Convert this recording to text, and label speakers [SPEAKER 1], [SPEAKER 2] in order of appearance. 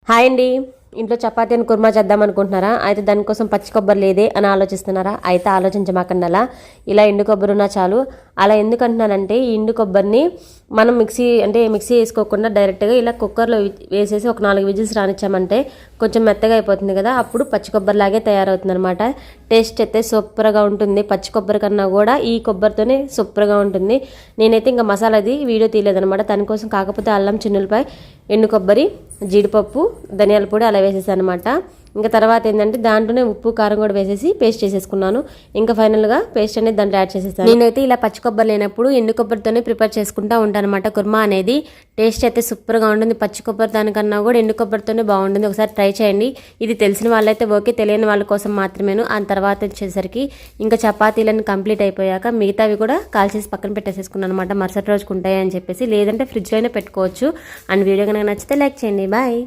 [SPEAKER 1] Hi అండి. ఇంట్లో చపాతీ అని కుర్మా చేద్దాం అనుకుంటున్నారా? అయితే దానికోసం పచ్చి కొబ్బరి లేదే అని ఆలోచిస్తున్నారా? అయితే ఆలోచించమాకండి. ఇలా ఎండు కొబ్బరి ఉన్నా చాలు. అలా ఎందుకు అంటున్నానంటే ఈ ఎండు కొబ్బరిని మనం మిక్సీ వేసుకోకుండా డైరెక్ట్గా ఇలా కుక్కర్లో వేసేసి ఒక 4 విజిల్స్ రానిచ్చామంటే కొంచెం మెత్తగా అయిపోతుంది కదా, అప్పుడు పచ్చి కొబ్బరి లాగే తయారవుతుంది అనమాట. టేస్ట్ అయితే సూపర్గా ఉంటుంది. పచ్చి కొబ్బరి కన్నా కూడా ఈ కొబ్బరితోనే సూపర్గా ఉంటుంది. నేనైతే ఇంకా మసాలాది వీడియో తీయలేదనమాట. దానికోసం కాకపోతే అల్లం, చిన్నులపై, ఎండు కొబ్బరి, జీడిపప్పు, ధనియాల పొడి అలా వేసేసాను అనమాట. ఇంకా తర్వాత ఏంటంటే దాంట్లోనే ఉప్పు, కారం కూడా వేసేసి పేస్ట్ చేసేసుకున్నాను. ఇంకా ఫైనల్గా పేస్ట్ అనేది దాంట్లో యాడ్ చేసేసాను. నేనైతే ఇలా పచ్చి కొబ్బరి లేనప్పుడు ఎండు కొబ్బరితోనే ప్రిపేర్ చేసుకుంటా ఉంటాను అనమాట. కుర్మా అనేది టేస్ట్ అయితే సూపర్గా ఉంటుంది. పచ్చి కొబ్బరి దానికన్నా కూడా ఎండు కొబ్బరితోనే బాగుంటుంది. ఒకసారి ట్రై చేయండి. ఇది తెలిసిన వాళ్ళైతే ఓకే, తెలియని వాళ్ళ కోసం మాత్రమేను. ఆ తర్వాత వచ్చేసరికి ఇంకా చపాతీలన్నీ కంప్లీట్ అయిపోయాక మిగతావి కూడా కాల్చేసి పక్కన పెట్టేసేసుకున్నాను అనమాట. మరుసటి రోజుకు ఉంటాయి అని చెప్పేసి. లేదంటే ఫ్రిడ్జ్లోనే పెట్టుకోవచ్చు. అండ్ వీడియో కనుక నచ్చితే లైక్ చేయండి. బాయ్.